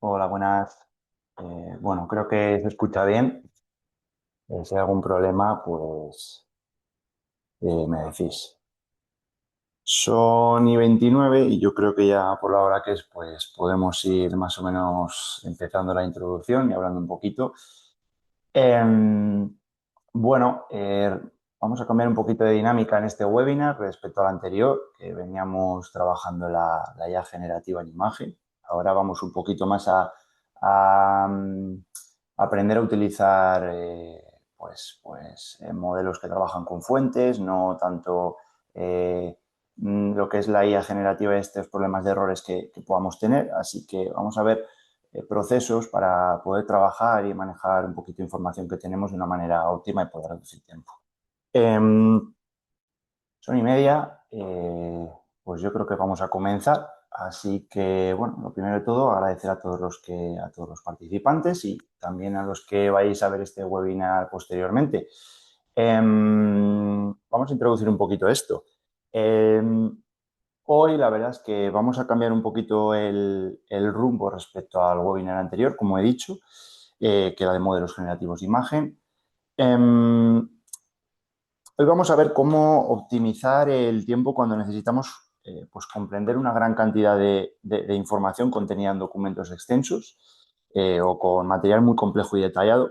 Hola, buenas. Bueno, creo que se escucha bien. Si hay algún problema, pues me decís. Son y 29 y yo creo que ya por la hora que es, pues podemos ir más o menos empezando la introducción y hablando un poquito. Em, bueno, vamos a cambiar un poquito de dinámica en este webinar respecto al anterior, que veníamos trabajando la IA generativa en imagen. Ahora vamos un poquito más a aprender a utilizar modelos que trabajan con fuentes, no tanto lo que es la IA generativa y estos problemas de errores que podamos tener. Así que vamos a ver procesos para poder trabajar y manejar un poquito de información que tenemos de una manera óptima y poder reducir tiempo. Son y media, pues yo creo que vamos a comenzar. Así que, bueno, lo primero de todo, agradecer a todos los participantes y también a los que vais a ver este webinar posteriormente. Vamos a introducir un poquito esto. Hoy la verdad es que vamos a cambiar un poquito el rumbo respecto al webinar anterior, como he dicho, que era de modelos generativos de imagen. Em, Hoy vamos a ver cómo optimizar el tiempo cuando necesitamos pues comprender una gran cantidad de información contenida en documentos extensos o con material muy complejo y detallado,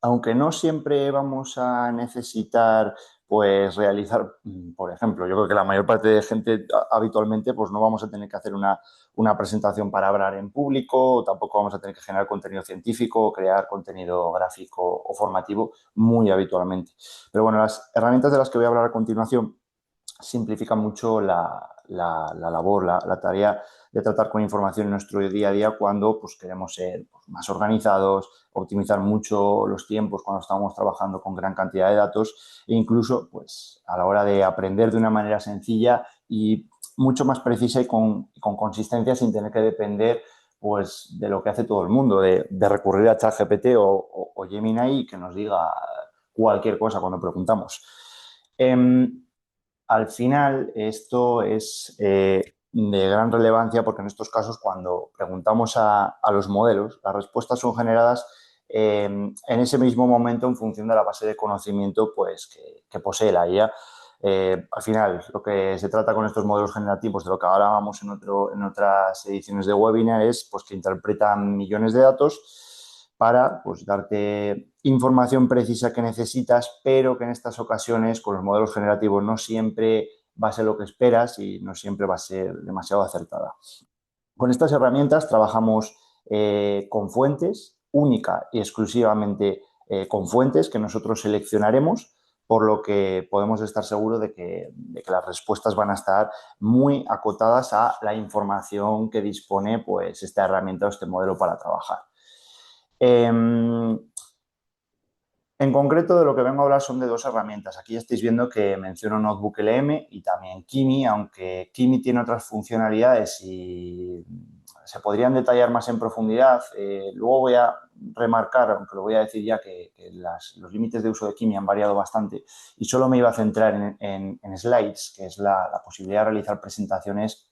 aunque no siempre vamos a necesitar pues realizar, por ejemplo, yo creo que la mayor parte de gente habitualmente pues no vamos a tener que hacer una presentación para hablar en público, o tampoco vamos a tener que generar contenido científico o crear contenido gráfico o formativo muy habitualmente. Pero bueno, las herramientas de las que voy a hablar a continuación simplifica mucho la labor, la tarea de tratar con información en nuestro día a día cuando pues, queremos ser pues, más organizados, optimizar mucho los tiempos cuando estamos trabajando con gran cantidad de datos e incluso pues, a la hora de aprender de una manera sencilla y mucho más precisa y con consistencia sin tener que depender pues, de lo que hace todo el mundo, de recurrir a ChatGPT o Gemini y que nos diga cualquier cosa cuando preguntamos. Al final, esto es de gran relevancia porque en estos casos, cuando preguntamos a los modelos, las respuestas son generadas en ese mismo momento en función de la base de conocimiento pues, que posee la IA. Al final, lo que se trata con estos modelos generativos, de lo que hablábamos en otras ediciones de webinar, es pues, que interpretan millones de datos para pues, darte información precisa que necesitas, pero que en estas ocasiones con los modelos generativos no siempre va a ser lo que esperas y no siempre va a ser demasiado acertada. Con estas herramientas trabajamos con fuentes, única y exclusivamente con fuentes que nosotros seleccionaremos, por lo que podemos estar seguros de que las respuestas van a estar muy acotadas a la información que dispone pues, esta herramienta o este modelo para trabajar. En concreto, de lo que vengo a hablar son de dos herramientas. Aquí estáis viendo que menciono NotebookLM y también Kimi, aunque Kimi tiene otras funcionalidades y se podrían detallar más en profundidad. Luego voy a remarcar, aunque lo voy a decir ya, que los límites de uso de Kimi han variado bastante y solo me iba a centrar en slides, que es la posibilidad de realizar presentaciones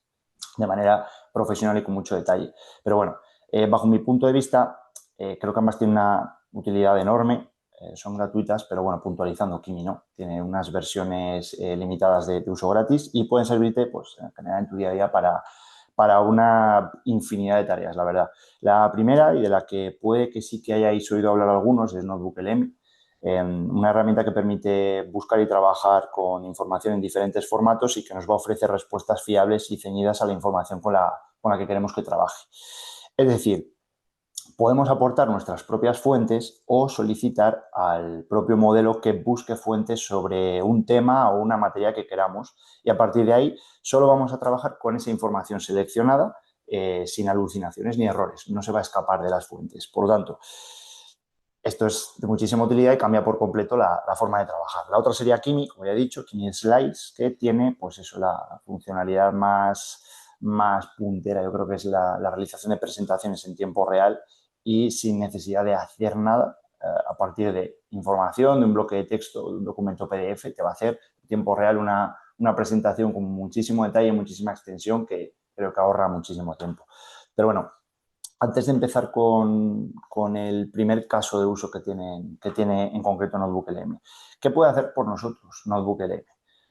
de manera profesional y con mucho detalle. Pero bueno, bajo mi punto de vista, creo que ambas tienen una utilidad enorme. Son gratuitas, pero bueno, puntualizando, Kimi no. Tiene unas versiones limitadas de uso gratis y pueden servirte pues, en general en tu día a día para una infinidad de tareas, la verdad. La primera, y de la que puede que sí que hayáis oído hablar algunos, es NotebookLM, una herramienta que permite buscar y trabajar con información en diferentes formatos y que nos va a ofrecer respuestas fiables y ceñidas a la información con la que queremos que trabaje. Es decir, podemos aportar nuestras propias fuentes o solicitar al propio modelo que busque fuentes sobre un tema o una materia que queramos y a partir de ahí solo vamos a trabajar con esa información seleccionada sin alucinaciones ni errores. No se va a escapar de las fuentes. Por lo tanto, esto es de muchísima utilidad y cambia por completo la forma de trabajar. La otra sería Kimi, como ya he dicho, Kimi Slides, que tiene pues eso, la funcionalidad más puntera. Yo creo que es la realización de presentaciones en tiempo real y sin necesidad de hacer nada a partir de información, de un bloque de texto, de un documento PDF, te va a hacer en tiempo real una presentación con muchísimo detalle, muchísima extensión que creo que ahorra muchísimo tiempo. Pero bueno, antes de empezar con el primer caso de uso que tiene en concreto NotebookLM, ¿qué puede hacer por nosotros NotebookLM?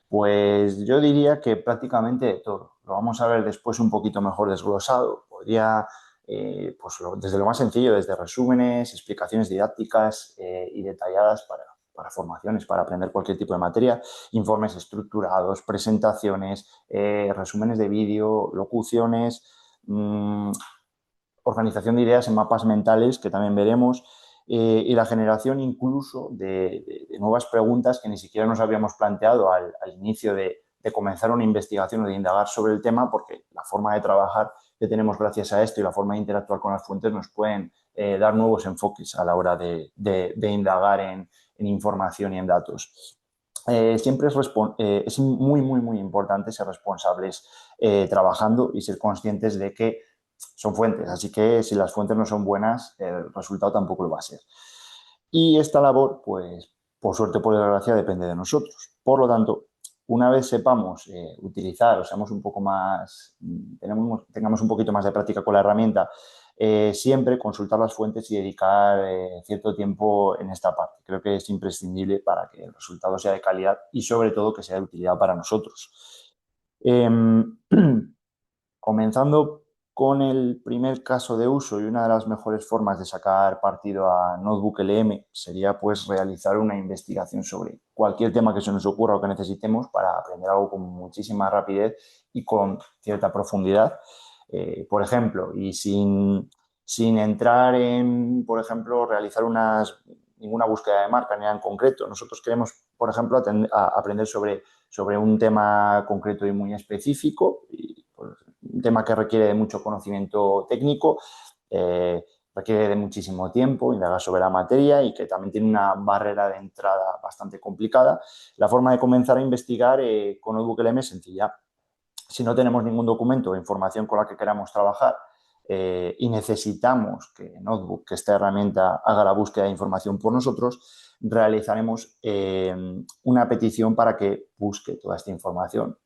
Pues yo diría que prácticamente de todo. Lo vamos a ver después un poquito mejor desglosado. Podría, pues desde lo más sencillo, desde resúmenes, explicaciones didácticas y detalladas para formaciones, para aprender cualquier tipo de materia, informes estructurados, presentaciones, resúmenes de vídeo, locuciones, organización de ideas en mapas mentales, que también veremos, y la generación incluso de nuevas preguntas que ni siquiera nos habíamos planteado al inicio de comenzar una investigación o de indagar sobre el tema, porque la forma de trabajar que tenemos gracias a esto y la forma de interactuar con las fuentes nos pueden dar nuevos enfoques a la hora de indagar en información y en datos. Siempre es muy, muy, muy importante ser responsables trabajando y ser conscientes de que son fuentes, así que si las fuentes no son buenas, el resultado tampoco lo va a ser. Y esta labor, pues, por suerte o por desgracia, depende de nosotros. Por lo tanto, una vez sepamos utilizar o seamos un poco más, tengamos un poquito más de práctica con la herramienta, siempre consultar las fuentes y dedicar cierto tiempo en esta parte. Creo que es imprescindible para que el resultado sea de calidad y sobre todo que sea de utilidad para nosotros. Eh, Comenzando con el primer caso de uso y una de las mejores formas de sacar partido a NotebookLM sería pues realizar una investigación sobre cualquier tema que se nos ocurra o que necesitemos para aprender algo con muchísima rapidez y con cierta profundidad. Por ejemplo, y sin entrar en, por ejemplo, realizar ninguna búsqueda de marca ni nada en concreto. Nosotros queremos, por ejemplo, aprender sobre un tema concreto y muy específico, y, pues, un tema que requiere de mucho conocimiento técnico, requiere de muchísimo tiempo, indagar sobre la materia y que también tiene una barrera de entrada bastante complicada. La forma de comenzar a investigar con NotebookLM es sencilla. Si no tenemos ningún documento o información con la que queramos trabajar y necesitamos que Notebook, que esta herramienta, haga la búsqueda de información por nosotros, realizaremos una petición para que busque toda esta información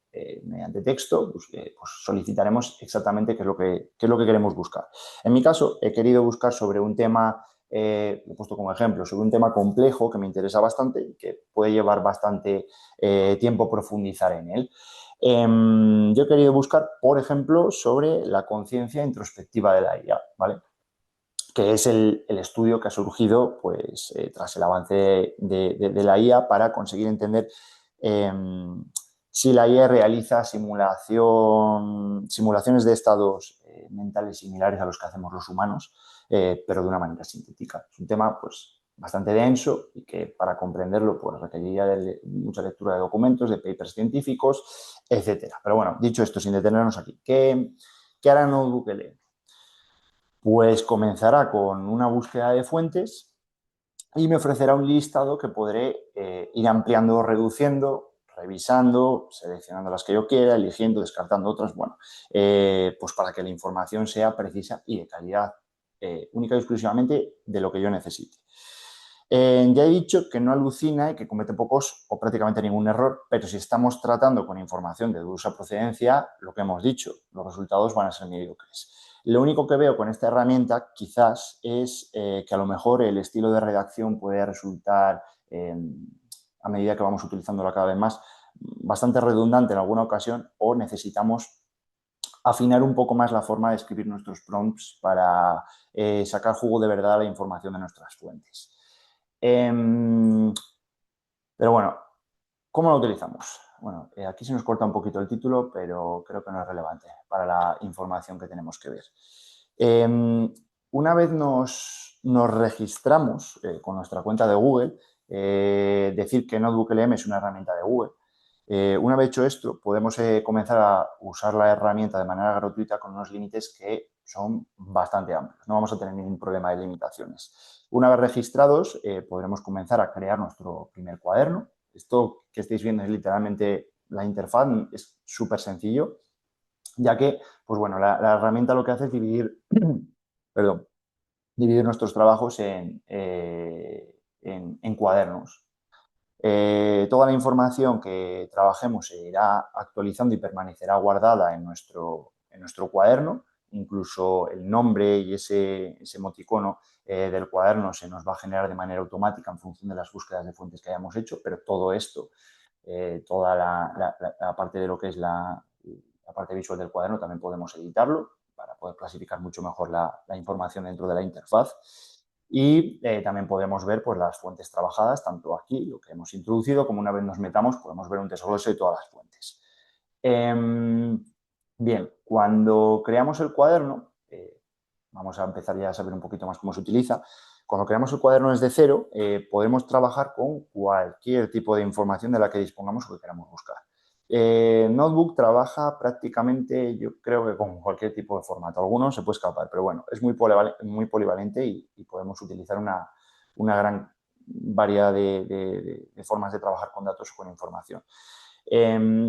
mediante texto. Pues solicitaremos exactamente qué es lo que queremos buscar. En mi caso, he querido buscar sobre un tema, lo he puesto como ejemplo, sobre un tema complejo que me interesa bastante y que puede llevar bastante tiempo profundizar en él. Yo he querido buscar, por ejemplo, sobre la conciencia introspectiva de la IA, ¿vale? Que es el estudio que ha surgido pues, tras el avance de la IA para conseguir entender eh, si la IA realiza simulaciones de estados mentales similares a los que hacemos los humanos, pero de una manera sintética. Es un tema pues, bastante denso y que para comprenderlo pues, requeriría de mucha lectura de documentos, de papers científicos, etcétera. Pero bueno, dicho esto, sin detenernos aquí, ¿qué hará NotebookLM? Pues comenzará con una búsqueda de fuentes y me ofrecerá un listado que podré ir ampliando o reduciendo, revisando, seleccionando las que yo quiera, eligiendo, descartando otras, bueno, pues para que la información sea precisa y de calidad, única y exclusivamente de lo que yo necesite. Ya he dicho que no alucina y que comete pocos o prácticamente ningún error, pero si estamos tratando con información de dudosa procedencia, lo que hemos dicho, los resultados van a ser mediocres. Lo único que veo con esta herramienta quizás es que a lo mejor el estilo de redacción puede resultar, a medida que vamos utilizándola cada vez más, bastante redundante en alguna ocasión o necesitamos afinar un poco más la forma de escribir nuestros prompts para sacar jugo de verdad a la información de nuestras fuentes. Pero bueno, ¿cómo lo utilizamos? Bueno, aquí se nos corta un poquito el título, pero creo que no es relevante para la información que tenemos que ver. Una vez nos registramos con nuestra cuenta de Google, decir que NotebookLM es una herramienta de Google. Una vez hecho esto, podemos comenzar a usar la herramienta de manera gratuita con unos límites que son bastante amplios. No vamos a tener ningún problema de limitaciones. Una vez registrados, podremos comenzar a crear nuestro primer cuaderno. Esto que estáis viendo es literalmente la interfaz, es súper sencillo, ya que, pues bueno, la herramienta lo que hace es perdón, dividir nuestros trabajos en cuadernos. Toda la información que trabajemos se irá actualizando y permanecerá guardada en nuestro cuaderno incluso el nombre y ese emoticono del cuaderno se nos va a generar de manera automática en función de las búsquedas de fuentes que hayamos hecho, pero todo esto, toda la parte de lo que es la parte visual del cuaderno también podemos editarlo para poder clasificar mucho mejor la información dentro de la interfaz. Y también podemos ver pues, las fuentes trabajadas, tanto aquí, lo que hemos introducido, como una vez nos metamos, podemos ver un desglose de todas las fuentes. Bien, cuando creamos el cuaderno, vamos a empezar ya a saber un poquito más cómo se utiliza. Cuando creamos el cuaderno desde cero, podemos trabajar con cualquier tipo de información de la que dispongamos o que queramos buscar. Notebook trabaja prácticamente, yo creo que con cualquier tipo de formato. Algunos se puede escapar, pero bueno, es muy polivalente y podemos utilizar una gran variedad de formas de trabajar con datos o con información.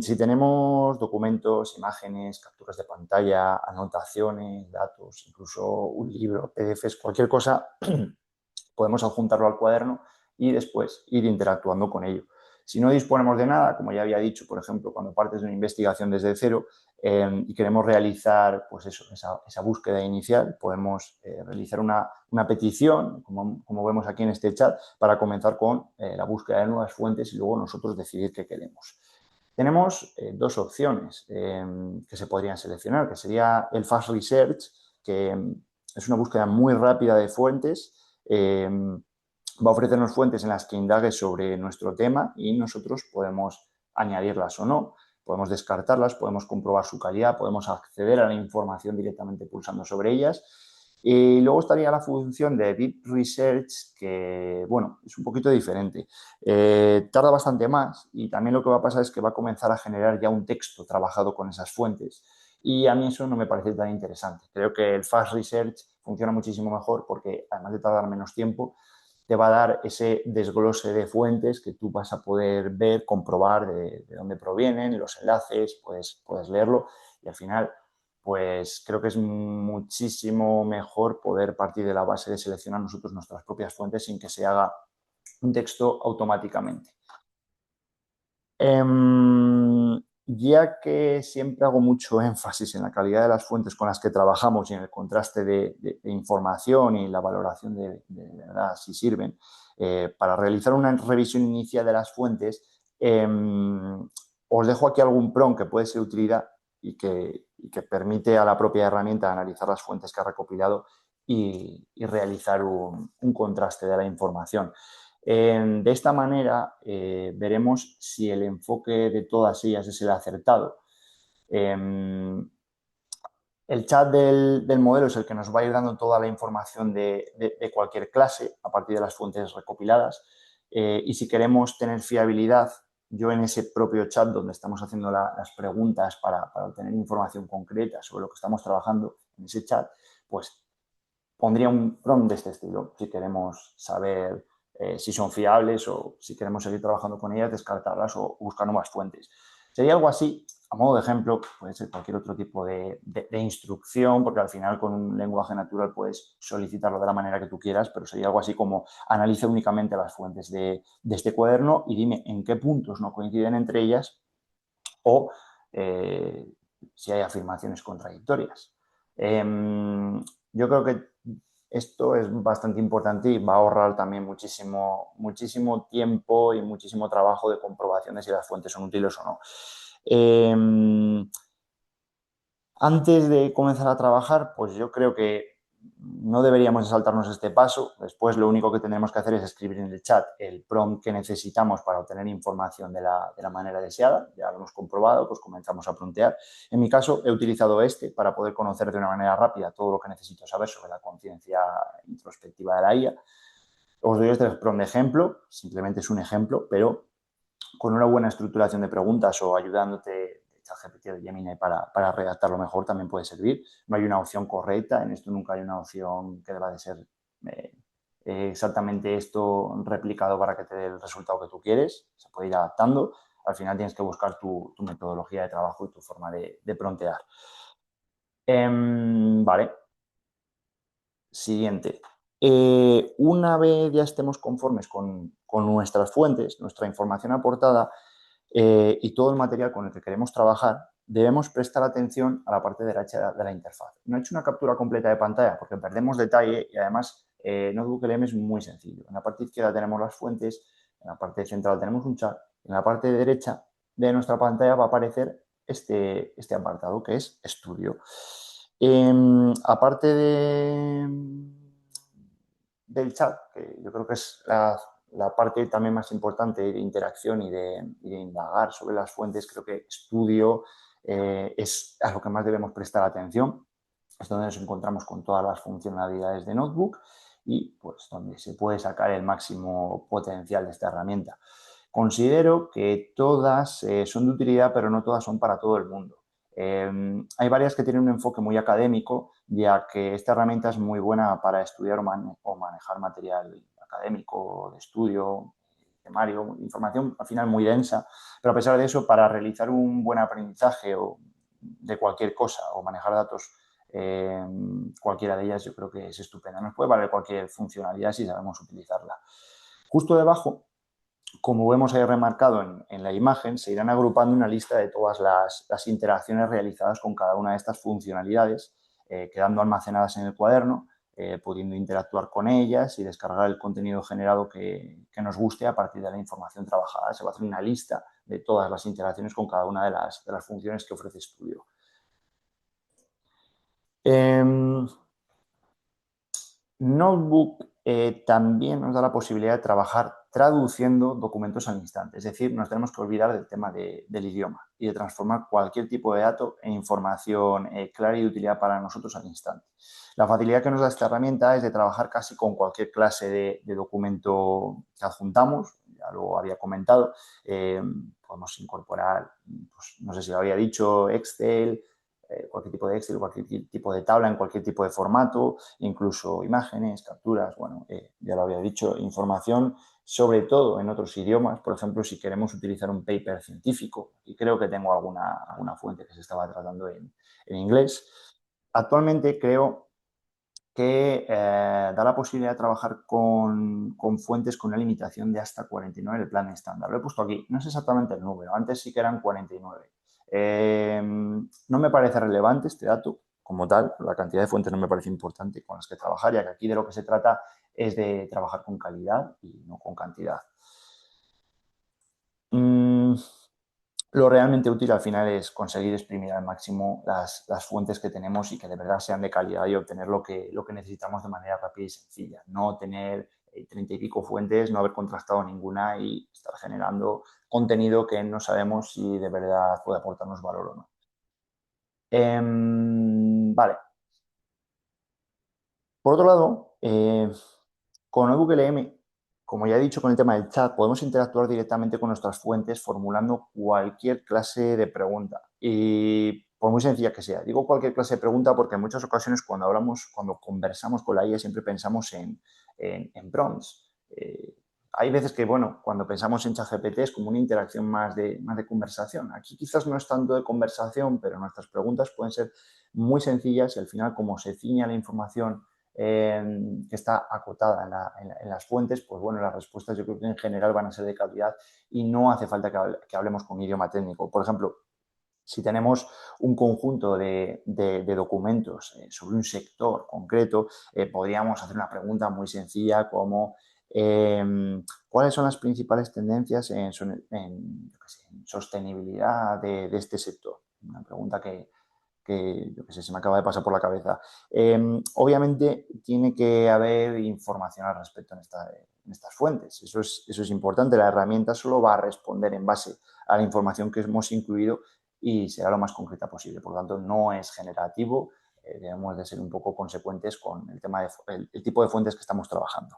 Si tenemos documentos, imágenes, capturas de pantalla, anotaciones, datos, incluso un libro, PDFs, cualquier cosa, podemos adjuntarlo al cuaderno y después ir interactuando con ello. Si no disponemos de nada, como ya había dicho, por ejemplo, cuando partes de una investigación desde cero y queremos realizar pues eso, esa búsqueda inicial, podemos realizar una petición, como vemos aquí en este chat, para comenzar con la búsqueda de nuevas fuentes y luego nosotros decidir qué queremos. Tenemos dos opciones que se podrían seleccionar, que sería el Fast Research, que es una búsqueda muy rápida de fuentes, va a ofrecernos fuentes en las que indague sobre nuestro tema y nosotros podemos añadirlas o no, podemos descartarlas, podemos comprobar su calidad, podemos acceder a la información directamente pulsando sobre ellas. Y luego estaría la función de Deep Research, que, bueno, es un poquito diferente. Tarda bastante más y también lo que va a pasar es que va a comenzar a generar ya un texto trabajado con esas fuentes. Y a mí eso no me parece tan interesante. Creo que el Fast Research funciona muchísimo mejor porque, además de tardar menos tiempo, te va a dar ese desglose de fuentes que tú vas a poder ver, comprobar de dónde provienen, los enlaces, puedes leerlo y al final pues creo que es muchísimo mejor poder partir de la base de seleccionar nosotros nuestras propias fuentes sin que se haga un texto automáticamente. Ya que siempre hago mucho énfasis en la calidad de las fuentes con las que trabajamos y en el contraste de información y la valoración de verdad si sirven, para realizar una revisión inicial de las fuentes, os dejo aquí algún prompt que puede ser de utilidad y que permite a la propia herramienta analizar las fuentes que ha recopilado y realizar un contraste de la información. De esta manera veremos si el enfoque de todas ellas es el acertado. El chat del modelo es el que nos va a ir dando toda la información de cualquier clase a partir de las fuentes recopiladas. Y si queremos tener fiabilidad, yo en ese propio chat donde estamos haciendo las preguntas para obtener información concreta sobre lo que estamos trabajando en ese chat, pues pondría un prompt de este estilo. Si queremos saber si son fiables o si queremos seguir trabajando con ellas, descartarlas o buscar nuevas fuentes. Sería algo así, a modo de ejemplo, puede ser cualquier otro tipo de instrucción, porque al final con un lenguaje natural puedes solicitarlo de la manera que tú quieras, pero sería algo así como analiza únicamente las fuentes de este cuaderno y dime en qué puntos no coinciden entre ellas o si hay afirmaciones contradictorias. Yo creo que esto es bastante importante y va a ahorrar también muchísimo, muchísimo tiempo y muchísimo trabajo de comprobación de si las fuentes son útiles o no. Antes de comenzar a trabajar, pues yo creo que no deberíamos saltarnos este paso. Después lo único que tenemos que hacer es escribir en el chat el prompt que necesitamos para obtener información de la manera deseada. Ya lo hemos comprobado, pues comenzamos a promptear. En mi caso he utilizado este para poder conocer de una manera rápida todo lo que necesito saber sobre la conciencia introspectiva de la IA. Os doy este prompt de ejemplo, simplemente es un ejemplo, pero con una buena estructuración de preguntas o ayudándote de ChatGPT o de Gemini para redactarlo mejor también puede servir. No hay una opción correcta, en esto nunca hay una opción que deba de ser exactamente esto replicado para que te dé el resultado que tú quieres. Se puede ir adaptando. Al final tienes que buscar tu metodología de trabajo y tu forma de promptear. Vale. Siguiente. Una vez ya estemos conformes con nuestras fuentes, nuestra información aportada y todo el material con el que queremos trabajar, debemos prestar atención a la parte derecha de la interfaz. No he hecho una captura completa de pantalla porque perdemos detalle y además NotebookLM es muy sencillo. En la parte izquierda tenemos las fuentes, en la parte central tenemos un chat, en la parte derecha de nuestra pantalla va a aparecer este apartado que es Estudio. Aparte del chat, que yo creo que es la parte también más importante de interacción y de indagar sobre las fuentes, creo que Estudio es a lo que más debemos prestar atención. Es donde nos encontramos con todas las funcionalidades de Notebook y pues donde se puede sacar el máximo potencial de esta herramienta. Considero que todas son de utilidad, pero no todas son para todo el mundo. Hay varias que tienen un enfoque muy académico, ya que esta herramienta es muy buena para estudiar o manejar material académico, de estudio, temario, información al final muy densa, pero a pesar de eso, para realizar un buen aprendizaje o de cualquier cosa o manejar datos, cualquiera de ellas yo creo que es estupenda. Nos puede valer cualquier funcionalidad si sabemos utilizarla. Justo debajo, como vemos ahí remarcado en la imagen, se irán agrupando una lista de todas las interacciones realizadas con cada una de estas funcionalidades, quedando almacenadas en el cuaderno, pudiendo interactuar con ellas y descargar el contenido generado que nos guste a partir de la información trabajada. Se va a hacer una lista de todas las interacciones con cada una de las funciones que ofrece Studio. Notebook también nos da la posibilidad de trabajar traduciendo documentos al instante. Es decir, nos tenemos que olvidar del tema del idioma y de transformar cualquier tipo de dato en información clara y de utilidad para nosotros al instante. La facilidad que nos da esta herramienta es de trabajar casi con cualquier clase de documento que adjuntamos. Ya lo había comentado. Podemos incorporar, pues, no sé si lo había dicho, Excel, cualquier tipo de Excel, cualquier tipo de tabla, en cualquier tipo de formato, incluso imágenes, capturas, bueno, ya lo había dicho, información, sobre todo en otros idiomas, por ejemplo, si queremos utilizar un paper científico, y creo que tengo alguna fuente que se estaba tratando en inglés. Actualmente creo que da la posibilidad de trabajar con fuentes con una limitación de hasta 49 en el plan estándar. Lo he puesto aquí, no es exactamente el número, antes sí que eran 49. No me parece relevante este dato como tal, la cantidad de fuentes no me parece importante con las que trabajar, ya que aquí de lo que se trata es de trabajar con calidad y no con cantidad. Lo realmente útil al final es conseguir exprimir al máximo las fuentes que tenemos y que de verdad sean de calidad y obtener lo que necesitamos de manera rápida y sencilla. No tener 30 y pico fuentes, no haber contrastado ninguna y estar generando contenido que no sabemos si de verdad puede aportarnos valor o no. Vale. Por otro lado, con NotebookLM, como ya he dicho con el tema del chat, podemos interactuar directamente con nuestras fuentes formulando cualquier clase de pregunta. Y por muy sencilla que sea. Digo cualquier clase de pregunta porque en muchas ocasiones cuando conversamos con la IA siempre pensamos en prompts. Hay veces que, bueno, cuando pensamos en ChatGPT es como una interacción más de conversación. Aquí quizás no es tanto de conversación, pero nuestras preguntas pueden ser muy sencillas y al final, como se ciña la información que está acotada en las fuentes, pues bueno, las respuestas yo creo que en general van a ser de calidad y no hace falta que hablemos con un idioma técnico. Por ejemplo, si tenemos un conjunto de documentos sobre un sector concreto, podríamos hacer una pregunta muy sencilla como ¿cuáles son las principales tendencias en sostenibilidad de este sector? Una pregunta que yo qué sé, se me acaba de pasar por la cabeza. Obviamente tiene que haber información al respecto en estas fuentes. Eso es importante. La herramienta solo va a responder en base a la información que hemos incluido y será lo más concreta posible. Por lo tanto, no es generativo. Debemos de ser un poco consecuentes con el tema el tipo de fuentes que estamos trabajando.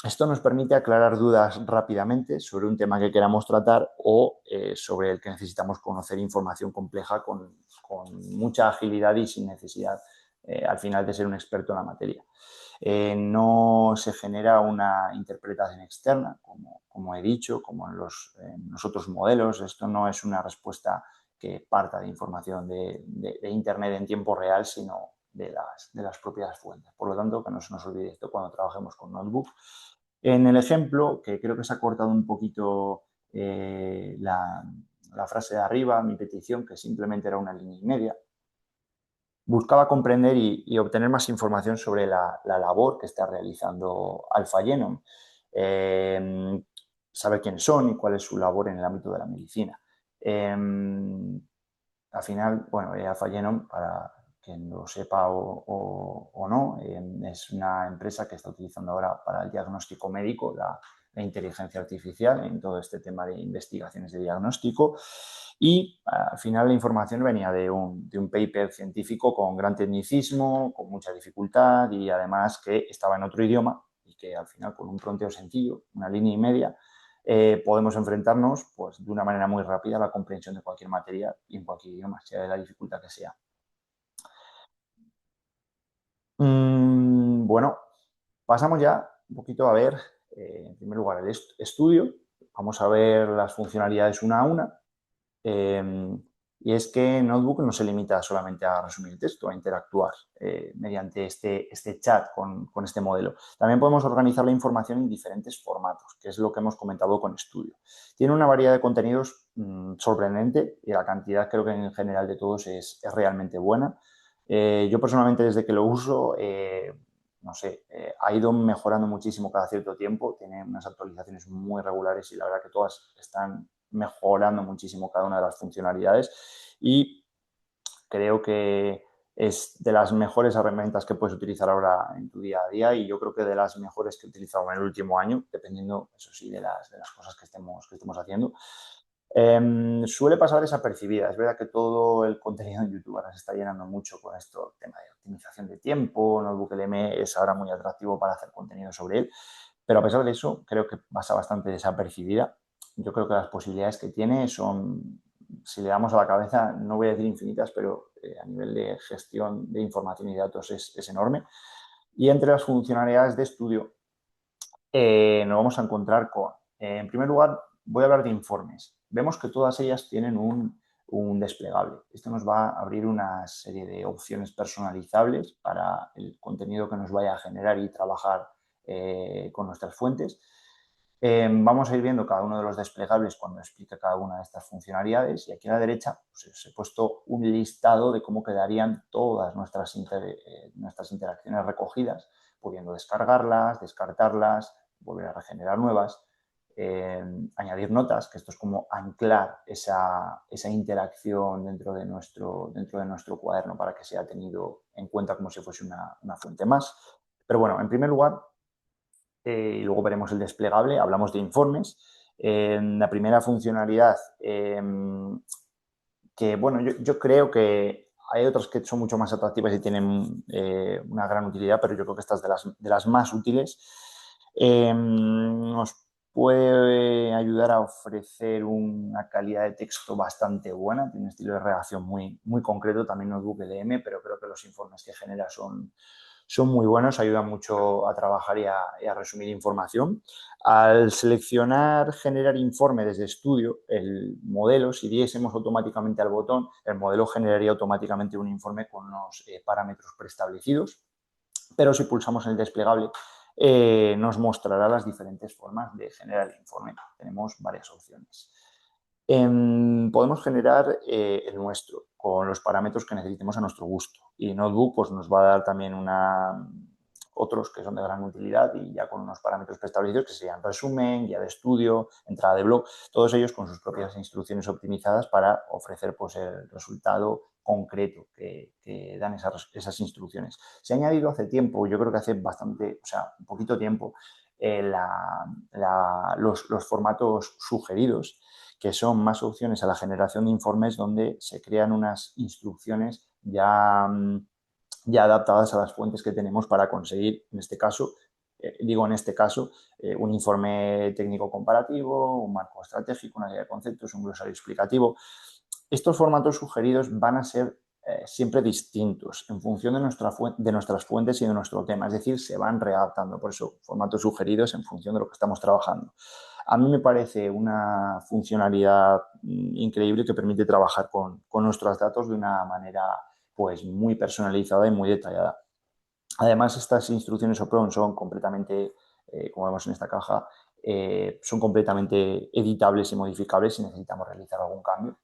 Esto nos permite aclarar dudas rápidamente sobre un tema que queramos tratar o sobre el que necesitamos conocer información compleja con mucha agilidad y sin necesidad al final de ser un experto en la materia. No se genera una interpretación externa, como he dicho, como en los otros modelos. Esto no es una respuesta que parta de información de Internet en tiempo real, sino de las propias fuentes. Por lo tanto, que no se nos olvide esto cuando trabajemos con Notebook. En el ejemplo, que creo que se ha cortado un poquito la frase de arriba, mi petición, que simplemente era una línea y media, buscaba comprender y obtener más información sobre la labor que está realizando Alpha Genome, saber quiénes son y cuál es su labor en el ámbito de la medicina. Al final, bueno, Alpha Genome, para quien lo sepa o no, es una empresa que está utilizando ahora para el diagnóstico médico la inteligencia artificial en todo este tema de investigaciones de diagnóstico. Y al final la información venía de un paper científico con gran tecnicismo, con mucha dificultad y además que estaba en otro idioma y que al final con un pronteo sencillo, una línea y media, podemos enfrentarnos pues, de una manera muy rápida a la comprensión de cualquier materia y en cualquier idioma, sea de la dificultad que sea. Bueno, pasamos ya un poquito a ver, en primer lugar, el estudio. Vamos a ver las funcionalidades una a una. Y es que Notebook no se limita solamente a resumir texto, a interactuar mediante este chat con este modelo. También podemos organizar la información en diferentes formatos, que es lo que hemos comentado con Studio. Tiene una variedad de contenidos sorprendente y la cantidad creo que en general de todos es realmente buena. Yo personalmente desde que lo uso, no sé, ha ido mejorando muchísimo cada cierto tiempo, tiene unas actualizaciones muy regulares y la verdad que todas están mejorando muchísimo cada una de las funcionalidades y creo que es de las mejores herramientas que puedes utilizar ahora en tu día a día y yo creo que de las mejores que he utilizado en el último año, dependiendo, eso sí, de las cosas que estemos haciendo. Suele pasar desapercibida. Es verdad que todo el contenido en YouTube ahora se está llenando mucho con esto, tema de optimización de tiempo, NotebookLM es ahora muy atractivo para hacer contenido sobre él, pero a pesar de eso creo que pasa bastante desapercibida. Yo creo que las posibilidades que tiene son, si le damos a la cabeza, no voy a decir infinitas, pero a nivel de gestión de información y datos es enorme. Y entre las funcionalidades de estudio nos vamos a encontrar con, en primer lugar, voy a hablar de informes. Vemos que todas ellas tienen un desplegable. Esto nos va a abrir una serie de opciones personalizables para el contenido que nos vaya a generar y trabajar con nuestras fuentes. Vamos a ir viendo cada uno de los desplegables cuando explique cada una de estas funcionalidades y aquí a la derecha pues, os he puesto un listado de cómo quedarían todas nuestras interacciones recogidas, pudiendo descargarlas, descartarlas, volver a regenerar nuevas, añadir notas, que esto es como anclar esa interacción dentro de nuestro cuaderno para que sea tenido en cuenta como si fuese una fuente más. Pero bueno, en primer lugar, y luego veremos el desplegable, hablamos de informes. La primera funcionalidad, que bueno, yo creo que hay otras que son mucho más atractivas y tienen una gran utilidad, pero yo creo que esta es de las más útiles. Nos puede ayudar a ofrecer una calidad de texto bastante buena, tiene un estilo de redacción muy concreto, también NotebookLM, pero creo que los informes que genera son muy buenos, ayudan mucho a trabajar y a resumir información. Al seleccionar generar informe desde estudio, el modelo, si diésemos automáticamente al botón, el modelo generaría automáticamente un informe con unos parámetros preestablecidos, pero si pulsamos en el desplegable nos mostrará las diferentes formas de generar el informe. Tenemos varias opciones. Podemos generar el nuestro con los parámetros que necesitemos a nuestro gusto. Y Notebook pues, nos va a dar también otros que son de gran utilidad y ya con unos parámetros preestablecidos que serían resumen, guía de estudio, entrada de blog, todos ellos con sus propias instrucciones optimizadas para ofrecer pues, el resultado concreto que dan esas instrucciones. Se ha añadido hace tiempo, yo creo que hace bastante, o sea, un poquito tiempo, los formatos sugeridos, que son más opciones a la generación de informes donde se crean unas instrucciones ya adaptadas a las fuentes que tenemos para conseguir, en este caso, un informe técnico comparativo, un marco estratégico, una guía de conceptos, un glosario explicativo. Estos formatos sugeridos van a ser siempre distintos en función de nuestras fuentes y de nuestro tema, es decir, se van readaptando, por eso formatos sugeridos en función de lo que estamos trabajando. A mí me parece una funcionalidad increíble que permite trabajar con nuestros datos de una manera pues, muy personalizada y muy detallada. Además, estas instrucciones OPRON son completamente, como vemos en esta caja, son completamente editables y modificables si necesitamos realizar algún cambio.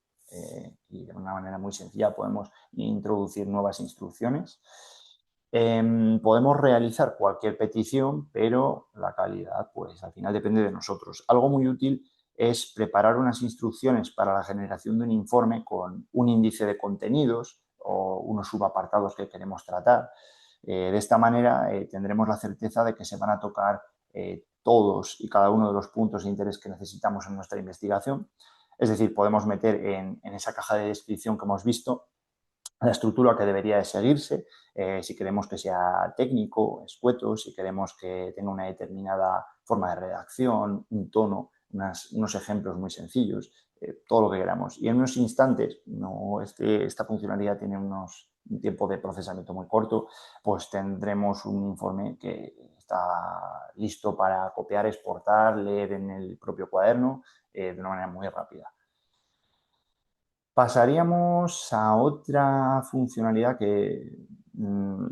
Y de una manera muy sencilla podemos introducir nuevas instrucciones. Podemos realizar cualquier petición, pero la calidad, pues al final depende de nosotros. Algo muy útil es preparar unas instrucciones para la generación de un informe con un índice de contenidos o unos subapartados que queremos tratar. De esta manera tendremos la certeza de que se van a tocar todos y cada uno de los puntos de interés que necesitamos en nuestra investigación. Es decir, podemos meter en esa caja de descripción que hemos visto la estructura que debería de seguirse, si queremos que sea técnico, escueto, si queremos que tenga una determinada forma de redacción, un tono, unos ejemplos muy sencillos, todo lo que queramos. Y en unos instantes, esta funcionalidad tiene un tiempo de procesamiento muy corto, pues tendremos un informe que está listo para copiar, exportar, leer en el propio cuaderno de una manera muy rápida. Pasaríamos a otra funcionalidad que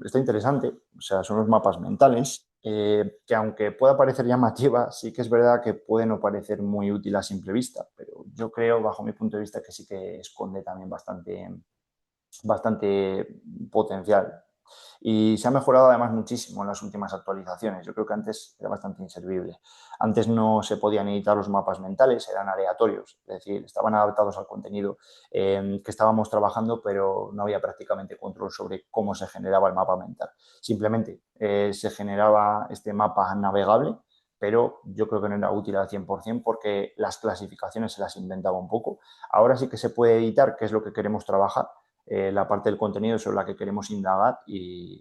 está interesante, o sea, son los mapas mentales, que aunque pueda parecer llamativa, sí que es verdad que puede no parecer muy útil a simple vista, pero yo creo, bajo mi punto de vista, que sí que esconde también bastante potencial. Y se ha mejorado además muchísimo en las últimas actualizaciones. Yo creo que antes era bastante inservible. Antes no se podían editar los mapas mentales, eran aleatorios, es decir, estaban adaptados al contenido que estábamos trabajando, pero no había prácticamente control sobre cómo se generaba el mapa mental. Simplemente se generaba este mapa navegable, pero yo creo que no era útil al 100% porque las clasificaciones se las inventaba un poco. Ahora sí que se puede editar qué es lo que queremos trabajar, la parte del contenido sobre la que queremos indagar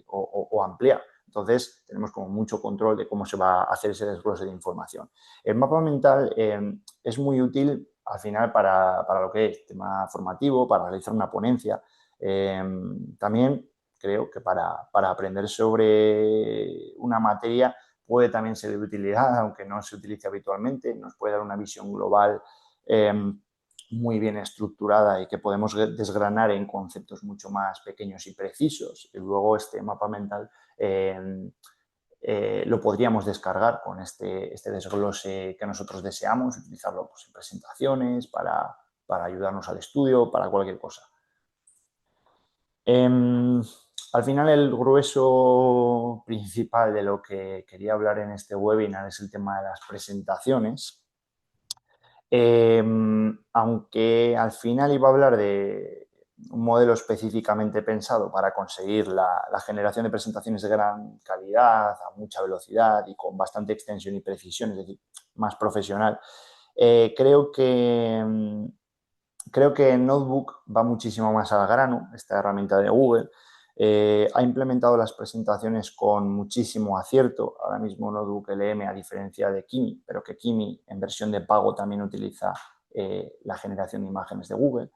o ampliar. Entonces, tenemos como mucho control de cómo se va a hacer ese desglose de información. El mapa mental es muy útil al final para lo que es tema formativo, para realizar una ponencia. También creo que para aprender sobre una materia puede también ser de utilidad, aunque no se utilice habitualmente, nos puede dar una visión global muy bien estructurada y que podemos desgranar en conceptos mucho más pequeños y precisos. Y luego este mapa mental lo podríamos descargar con este desglose que nosotros deseamos, utilizarlo pues, en presentaciones, para ayudarnos al estudio, para cualquier cosa. Al final, el grueso principal de lo que quería hablar en este webinar es el tema de las presentaciones. Aunque al final iba a hablar de un modelo específicamente pensado para conseguir la generación de presentaciones de gran calidad, a mucha velocidad y con bastante extensión y precisión, es decir, más profesional, creo que Notebook va muchísimo más al grano, esta herramienta de Google. Ha implementado las presentaciones con muchísimo acierto. Ahora mismo Notebook LM, a diferencia de Kimi, pero que Kimi en versión de pago también utiliza la generación de imágenes de Google.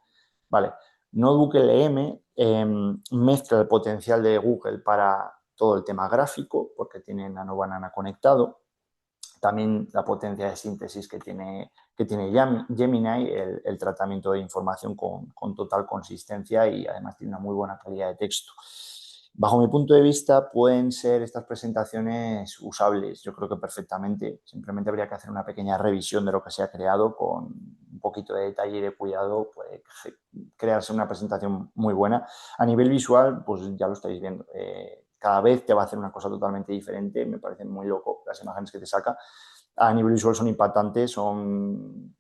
Vale. Notebook LM mezcla el potencial de Google para todo el tema gráfico, porque tiene Nano Banana conectado. También la potencia de síntesis que tiene Gemini, el tratamiento de información con total consistencia y además tiene una muy buena calidad de texto. Bajo mi punto de vista, pueden ser estas presentaciones usables, yo creo que perfectamente. Simplemente habría que hacer una pequeña revisión de lo que se ha creado con un poquito de detalle y de cuidado, puede crearse una presentación muy buena. A nivel visual, pues ya lo estáis viendo. Cada vez te va a hacer una cosa totalmente diferente, me parecen muy loco las imágenes que te saca. A nivel visual son impactantes, son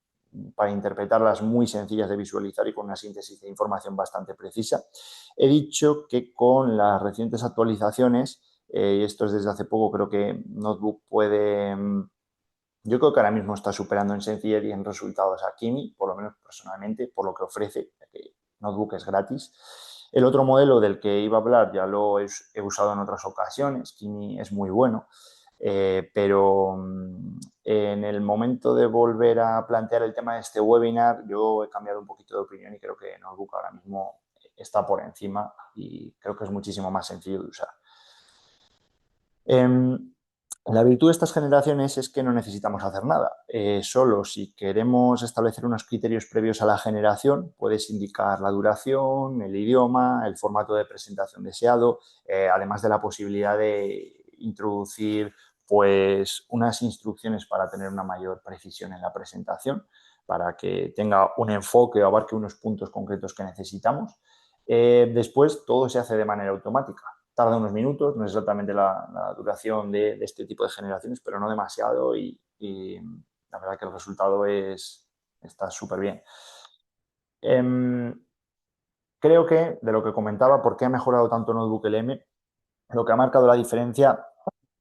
para interpretarlas muy sencillas de visualizar y con una síntesis de información bastante precisa. He dicho que con las recientes actualizaciones, y esto es desde hace poco, creo que Notebook puede, yo creo que ahora mismo está superando en sencillez y en resultados a Kimi, por lo menos personalmente, por lo que ofrece, que Notebook es gratis. El otro modelo del que iba a hablar ya lo he usado en otras ocasiones, Kimi es muy bueno, pero en el momento de volver a plantear el tema de este webinar, yo he cambiado un poquito de opinión y creo que Notebook ahora mismo está por encima y creo que es muchísimo más sencillo de usar. La virtud de estas generaciones es que no necesitamos hacer nada. Solo si queremos establecer unos criterios previos a la generación, puedes indicar la duración, el idioma, el formato de presentación deseado, además de la posibilidad de introducir pues unas instrucciones para tener una mayor precisión en la presentación, para que tenga un enfoque o abarque unos puntos concretos que necesitamos. Después, todo se hace de manera automática. Tarda unos minutos, no es exactamente la duración de este tipo de generaciones, pero no demasiado y la verdad que el resultado está súper bien. Creo que, de lo que comentaba, por qué ha mejorado tanto NotebookLM, lo que ha marcado la diferencia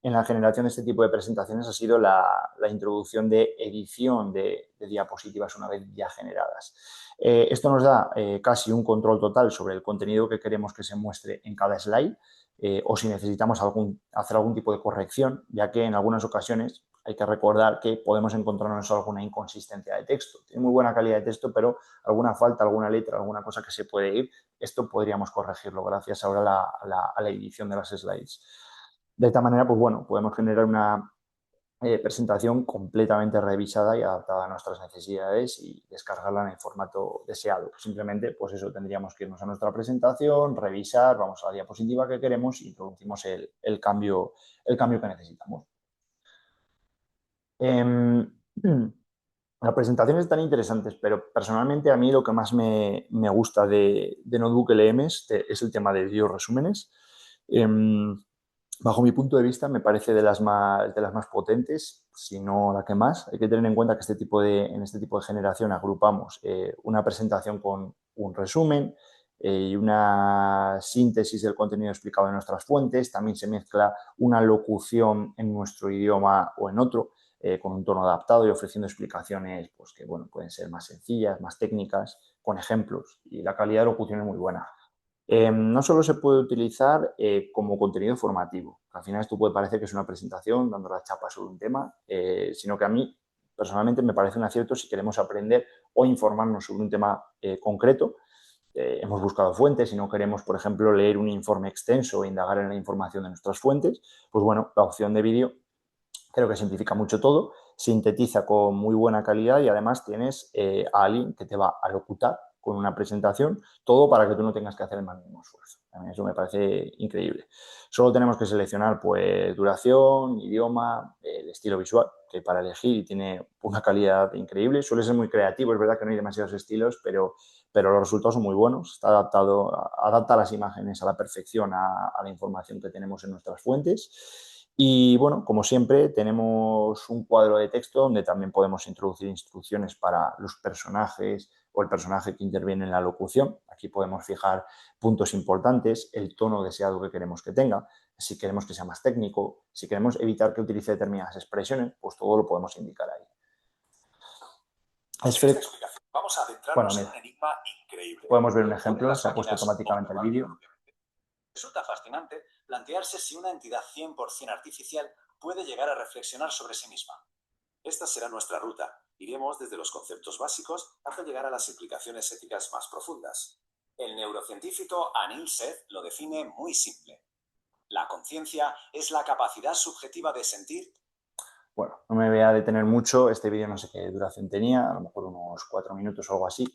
en la generación de este tipo de presentaciones ha sido la introducción de edición de diapositivas una vez ya generadas. Esto nos da casi un control total sobre el contenido que queremos que se muestre en cada slide o si necesitamos hacer algún tipo de corrección, ya que en algunas ocasiones hay que recordar que podemos encontrarnos alguna inconsistencia de texto. Tiene muy buena calidad de texto, pero alguna falta, alguna letra, alguna cosa que se puede ir, esto podríamos corregirlo gracias ahora a la edición de las slides. De esta manera, pues bueno, podemos generar una presentación completamente revisada y adaptada a nuestras necesidades y descargarla en el formato deseado. Simplemente, pues eso, tendríamos que irnos a nuestra presentación, revisar, vamos a la diapositiva que queremos y introducimos el cambio que necesitamos. Las presentaciones están interesantes, pero personalmente a mí lo que más me gusta de NotebookLM es el tema de videoresúmenes. Bajo mi punto de vista, me parece de las más potentes, si no la que más. Hay que tener en cuenta que en este tipo de generación agrupamos una presentación con un resumen y una síntesis del contenido explicado en nuestras fuentes. También se mezcla una locución en nuestro idioma o en otro, con un tono adaptado y ofreciendo explicaciones pues, que bueno, pueden ser más sencillas, más técnicas, con ejemplos. Y la calidad de locución es muy buena. No solo se puede utilizar como contenido formativo, al final esto puede parecer que es una presentación dando la chapa sobre un tema, sino que a mí personalmente me parece un acierto si queremos aprender o informarnos sobre un tema concreto. Hemos buscado fuentes y no queremos, por ejemplo, leer un informe extenso e indagar en la información de nuestras fuentes, pues bueno, la opción de vídeo creo que simplifica mucho todo, sintetiza con muy buena calidad y además tienes a alguien que te va a locutar con una presentación, todo para que tú no tengas que hacer el mínimo esfuerzo. A mí eso me parece increíble. Solo tenemos que seleccionar pues duración, idioma, el estilo visual, que para elegir tiene una calidad increíble. Suele ser muy creativo, es verdad que no hay demasiados estilos, pero los resultados son muy buenos. Está adapta las imágenes a la perfección a la información que tenemos en nuestras fuentes. Y bueno, como siempre, tenemos un cuadro de texto donde también podemos introducir instrucciones para los personajes o el personaje que interviene en la locución. Aquí podemos fijar puntos importantes, el tono deseado que queremos que tenga, si queremos que sea más técnico, si queremos evitar que utilice determinadas expresiones, pues todo lo podemos indicar ahí. Vamos a adentrarnos en un enigma increíble. Podemos ver un ejemplo, se ha puesto automáticamente el vídeo. Resulta fascinante plantearse si una entidad 100% artificial puede llegar a reflexionar sobre sí misma. Esta será nuestra ruta. Iremos desde los conceptos básicos hasta llegar a las implicaciones éticas más profundas. El neurocientífico Anil Seth lo define muy simple. La conciencia es la capacidad subjetiva de sentir. Bueno, no me voy a detener mucho. Este vídeo no sé qué duración tenía, a lo mejor unos 4 minutos o algo así.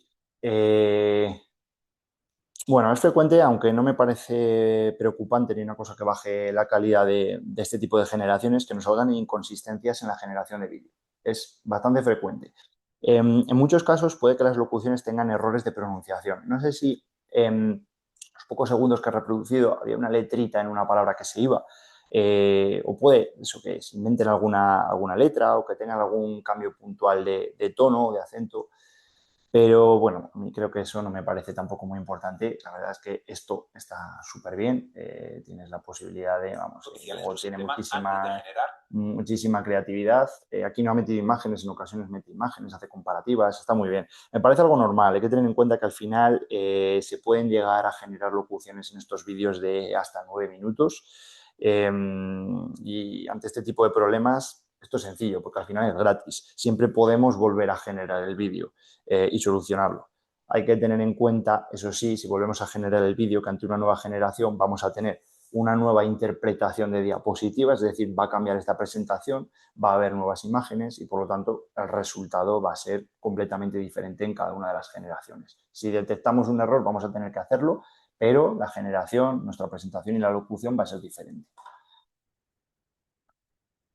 Bueno, es frecuente, aunque no me parece preocupante ni una cosa que baje la calidad de este tipo de generaciones, que nos salgan inconsistencias en la generación de vídeo. Es bastante frecuente. En muchos casos puede que las locuciones tengan errores de pronunciación. No sé si en los pocos segundos que he reproducido había una letrita en una palabra que se iba, o puede eso que se inventen alguna letra o que tengan algún cambio puntual de tono o de acento. Pero bueno, a mí creo que eso no me parece tampoco muy importante. La verdad es que esto está súper bien. Tienes la posibilidad de, vamos, luego tiene muchísima creatividad. Aquí no ha metido imágenes, en ocasiones mete imágenes, hace comparativas, está muy bien. Me parece algo normal. Hay que tener en cuenta que al final se pueden llegar a generar locuciones en estos vídeos de hasta 9 minutos. Y ante este tipo de problemas, esto es sencillo, porque al final es gratis. Siempre podemos volver a generar el vídeo y solucionarlo. Hay que tener en cuenta, eso sí, si volvemos a generar el vídeo, que ante una nueva generación vamos a tener una nueva interpretación de diapositivas, es decir, va a cambiar esta presentación, va a haber nuevas imágenes y, por lo tanto, el resultado va a ser completamente diferente en cada una de las generaciones. Si detectamos un error, vamos a tener que hacerlo, pero la generación, nuestra presentación y la locución va a ser diferente.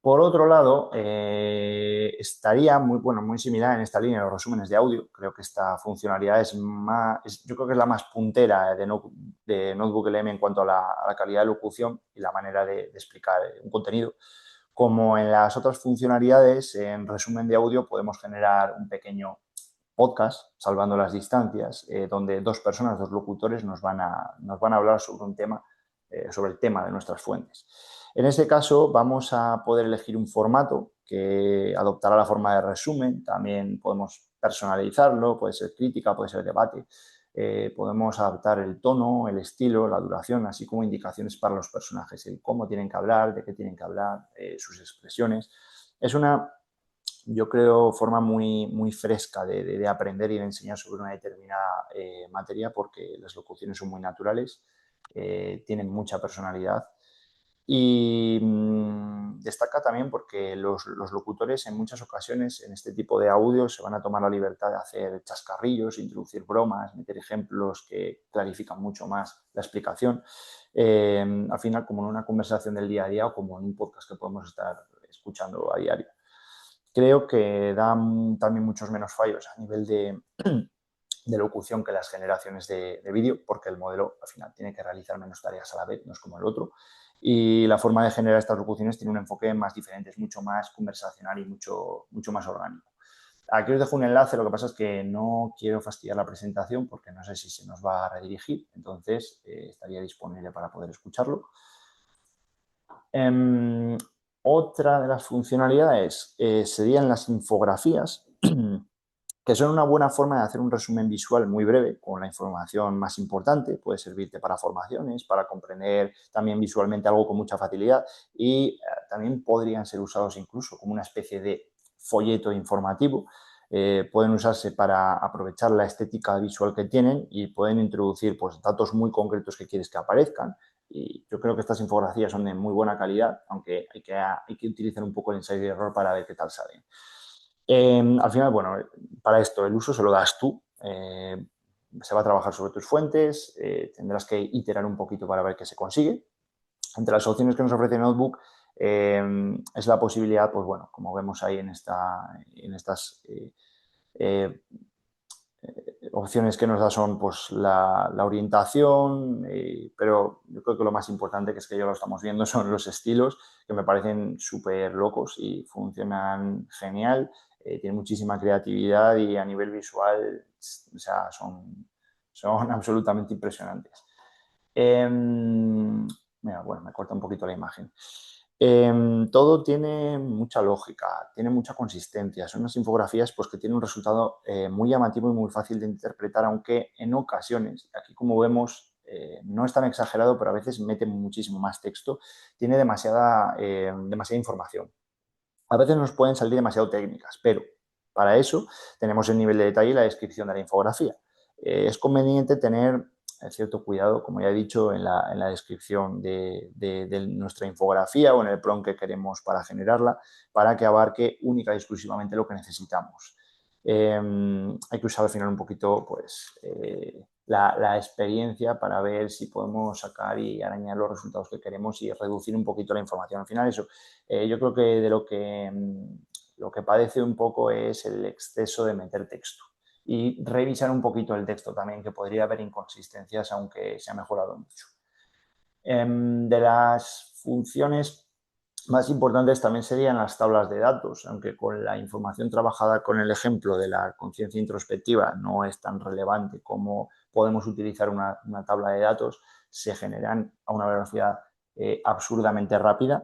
Por otro lado, estaría muy, bueno, muy similar en esta línea a los resúmenes de audio. Creo que esta funcionalidad es más, yo creo que es la más puntera de Notebook LM en cuanto a la calidad de locución y la manera de explicar un contenido. Como en las otras funcionalidades, en resumen de audio podemos generar un pequeño podcast, salvando las distancias, donde dos personas, dos locutores, nos van a hablar sobre un tema, sobre el tema de nuestras fuentes. En este caso, vamos a poder elegir un formato que adoptará la forma de resumen. También podemos personalizarlo, puede ser crítica, puede ser debate. Podemos adaptar el tono, el estilo, la duración, así como indicaciones para los personajes, el cómo tienen que hablar, de qué tienen que hablar, sus expresiones. Es una, yo creo, forma muy fresca de aprender y de enseñar sobre una determinada materia, porque las locuciones son muy naturales, tienen mucha personalidad y destaca también porque los locutores en muchas ocasiones en este tipo de audios se van a tomar la libertad de hacer chascarrillos, introducir bromas, meter ejemplos que clarifican mucho más la explicación. Al final, como en una conversación del día a día o como en un podcast que podemos estar escuchando a diario. Creo que dan también muchos menos fallos a nivel de locución que las generaciones de vídeo, porque el modelo al final tiene que realizar menos tareas a la vez, no es como el otro. Y la forma de generar estas locuciones tiene un enfoque más diferente, es mucho más conversacional y mucho más orgánico. Aquí os dejo un enlace, lo que pasa es que no quiero fastidiar la presentación porque no sé si se nos va a redirigir, entonces estaría disponible para poder escucharlo. Otra de las funcionalidades serían las infografías, que son una buena forma de hacer un resumen visual muy breve con la información más importante. Puede servirte para formaciones, para comprender también visualmente algo con mucha facilidad y también podrían ser usados incluso como una especie de folleto informativo. Pueden usarse para aprovechar la estética visual que tienen y pueden introducir pues, datos muy concretos que quieres que aparezcan. Y yo creo que estas infografías son de muy buena calidad, aunque hay que utilizar un poco el ensayo y error para ver qué tal salen. Al final, bueno, para esto el uso se lo das tú. Se va a trabajar sobre tus fuentes, tendrás que iterar un poquito para ver qué se consigue. Entre las opciones que nos ofrece Notebook es la posibilidad, pues bueno, como vemos ahí en estas eh, opciones que nos da son pues la orientación, pero yo creo que lo más importante, que es que ya lo estamos viendo, son los estilos, que me parecen súper locos y funcionan genial, tienen muchísima creatividad y a nivel visual, o sea, son absolutamente impresionantes. Mira, bueno, me corta un poquito la imagen. Todo tiene mucha lógica, tiene mucha consistencia. Son unas infografías pues, que tienen un resultado muy llamativo y muy fácil de interpretar, aunque en ocasiones, aquí como vemos, no es tan exagerado, pero a veces mete muchísimo más texto, tiene demasiada información. A veces nos pueden salir demasiado técnicas, pero para eso tenemos el nivel de detalle y la descripción de la infografía. Es conveniente tener cierto cuidado, como ya he dicho, en la descripción de nuestra infografía o en el prompt que queremos para generarla, para que abarque única y exclusivamente lo que necesitamos. Hay que usar al final un poquito pues, la experiencia para ver si podemos sacar y arañar los resultados que queremos y reducir un poquito la información. Al final eso, yo creo que de lo que padece un poco es el exceso de meter texto y revisar un poquito el texto también, que podría haber inconsistencias, aunque se ha mejorado mucho. De las funciones más importantes también serían las tablas de datos, aunque con la información trabajada con el ejemplo de la conciencia introspectiva no es tan relevante como podemos utilizar una tabla de datos, se generan a una velocidad absurdamente rápida.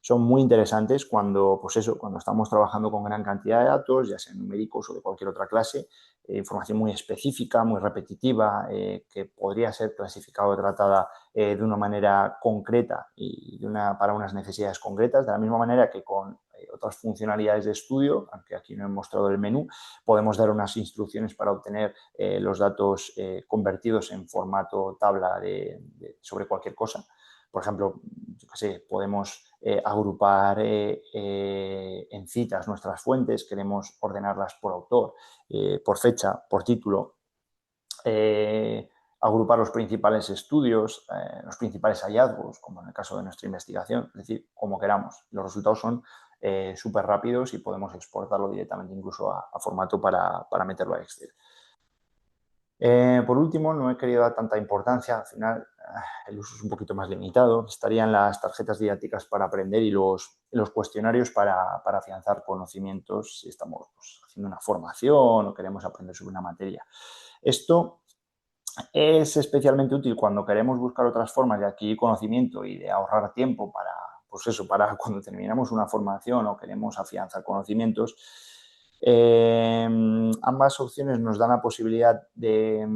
Son muy interesantes cuando, pues eso, cuando estamos trabajando con gran cantidad de datos, ya sean numéricos o de cualquier otra clase, información muy específica, muy repetitiva, que podría ser clasificada o tratada de una manera concreta y para unas necesidades concretas, de la misma manera que con otras funcionalidades de estudio, aunque aquí no he mostrado el menú, podemos dar unas instrucciones para obtener los datos convertidos en formato tabla sobre cualquier cosa. Por ejemplo, yo qué sé, podemos agrupar en citas nuestras fuentes, queremos ordenarlas por autor, por fecha, por título. agrupar los principales estudios, los principales hallazgos, como en el caso de nuestra investigación, es decir, como queramos. Los resultados son súper rápidos y podemos exportarlo directamente incluso a formato para meterlo a Excel. Por último, no he querido dar tanta importancia, al final el uso es un poquito más limitado, estarían las tarjetas didácticas para aprender y los cuestionarios para afianzar conocimientos si estamos pues, haciendo una formación o queremos aprender sobre una materia. Esto es especialmente útil cuando queremos buscar otras formas de adquirir conocimiento y de ahorrar tiempo para, pues eso, para cuando terminamos una formación o queremos afianzar conocimientos. Ambas opciones nos dan la posibilidad de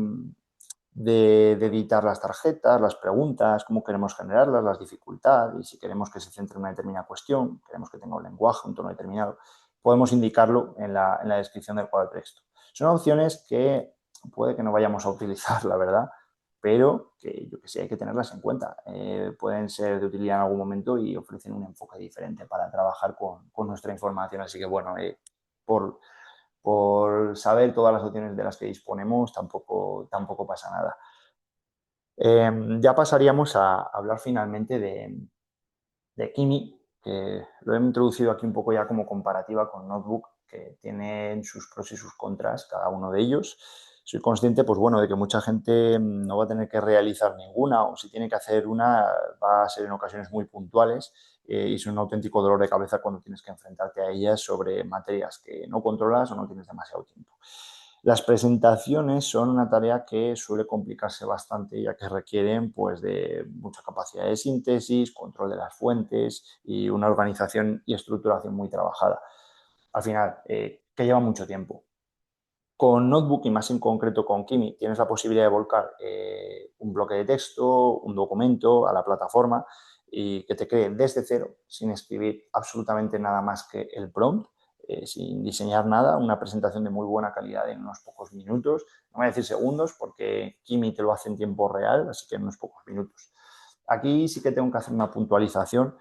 editar las tarjetas, las preguntas, cómo queremos generarlas, las dificultades, y si queremos que se centre en una determinada cuestión, queremos que tenga un lenguaje, un tono determinado, podemos indicarlo en la descripción del cuadro de texto. Son opciones que puede que no vayamos a utilizar, la verdad, pero que yo que sé, hay que tenerlas en cuenta. Pueden ser de utilidad en algún momento y ofrecen un enfoque diferente para trabajar con nuestra información. Así que, bueno, por, por saber todas las opciones de las que disponemos, tampoco pasa nada. Ya pasaríamos a hablar finalmente de Kimi, que lo he introducido aquí un poco ya como comparativa con Notebook, que tienen sus pros y sus contras, cada uno de ellos. Soy consciente, pues bueno, de que mucha gente no va a tener que realizar ninguna, o si tiene que hacer una, va a ser en ocasiones muy puntuales, y es un auténtico dolor de cabeza cuando tienes que enfrentarte a ellas sobre materias que no controlas o no tienes demasiado tiempo. Las presentaciones son una tarea que suele complicarse bastante, ya que requieren pues, de mucha capacidad de síntesis, control de las fuentes y una organización y estructuración muy trabajada. Al final, que lleva mucho tiempo. Con Notebook y más en concreto con Kimi, tienes la posibilidad de volcar un bloque de texto, un documento a la plataforma y que te cree desde cero, sin escribir absolutamente nada más que el prompt, sin diseñar nada, una presentación de muy buena calidad en unos pocos minutos. No voy a decir segundos porque Kimi te lo hace en tiempo real, así que en unos pocos minutos. Aquí sí que tengo que hacer una puntualización.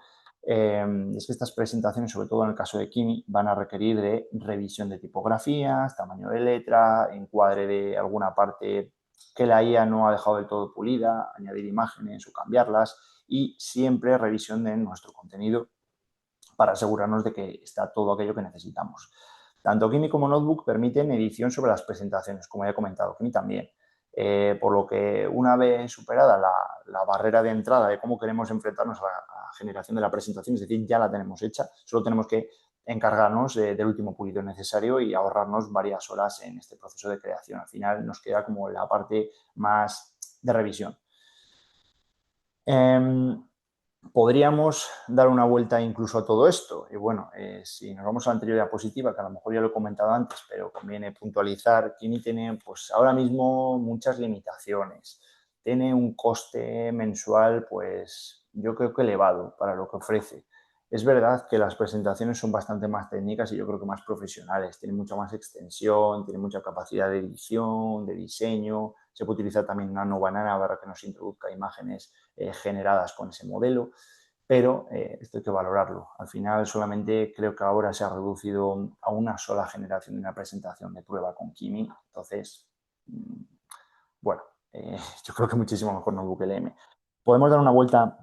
Es que estas presentaciones, sobre todo en el caso de Kimi, van a requerir de revisión de tipografías, tamaño de letra, encuadre de alguna parte que la IA no ha dejado del todo pulida, añadir imágenes o cambiarlas y siempre revisión de nuestro contenido para asegurarnos de que está todo aquello que necesitamos. Tanto Kimi como Notebook permiten edición sobre las presentaciones, como ya he comentado, Kimi también. Por lo que una vez superada la barrera de entrada de cómo queremos enfrentarnos a la generación de la presentación, es decir, ya la tenemos hecha, solo tenemos que encargarnos del último pulido necesario y ahorrarnos varias horas en este proceso de creación. Al final nos queda como la parte más de revisión. Podríamos dar una vuelta incluso a todo esto. Y bueno, si nos vamos a la anterior diapositiva, que a lo mejor ya lo he comentado antes, pero conviene puntualizar, Kimi tiene pues ahora mismo muchas limitaciones. Tiene un coste mensual, pues yo creo que elevado para lo que ofrece. Es verdad que las presentaciones son bastante más técnicas y yo creo que más profesionales. Tienen mucha más extensión, tienen mucha capacidad de edición, de diseño. Se puede utilizar también Nano Banana para que nos introduzca imágenes generadas con ese modelo, pero esto hay que valorarlo. Al final solamente creo que ahora se ha reducido a una sola generación de una presentación de prueba con Kimi, entonces, bueno, yo creo que muchísimo mejor Notebook LM. Podemos dar una vuelta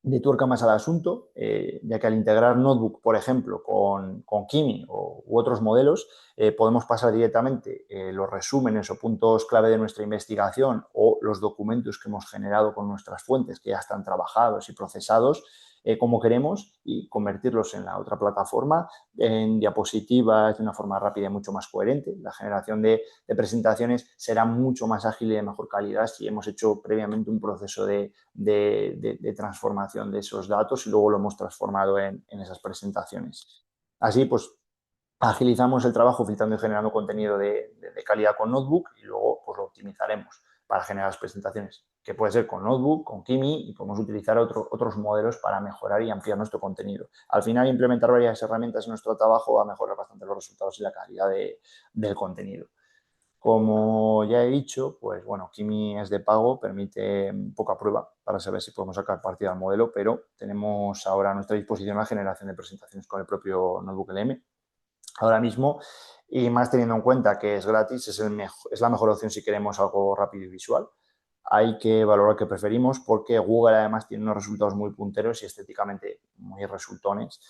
de tuerca más al asunto, ya que al integrar Notebook, por ejemplo, con Kimi u otros modelos, podemos pasar directamente los resúmenes o puntos clave de nuestra investigación o los documentos que hemos generado con nuestras fuentes, que ya están trabajados y procesados, como queremos, y convertirlos en la otra plataforma en diapositivas de una forma rápida y mucho más coherente. La generación de presentaciones será mucho más ágil y de mejor calidad si hemos hecho previamente un proceso de transformación de esos datos y luego lo hemos transformado en esas presentaciones. Así, pues, agilizamos el trabajo filtrando y generando contenido de calidad con Notebook y luego pues, lo optimizaremos para generar las presentaciones, que puede ser con Notebook, con Kimi y podemos utilizar otros modelos para mejorar y ampliar nuestro contenido. Al final, implementar varias herramientas en nuestro trabajo va a mejorar bastante los resultados y la calidad del contenido. Como ya he dicho, pues bueno, Kimi es de pago, permite poca prueba para saber si podemos sacar partido al modelo, pero tenemos ahora a nuestra disposición la generación de presentaciones con el propio Notebook LM ahora mismo y más teniendo en cuenta que es gratis, es la mejor opción si queremos algo rápido y visual. hay que valorar qué preferimos porque Google además tiene unos resultados muy punteros y estéticamente muy resultones.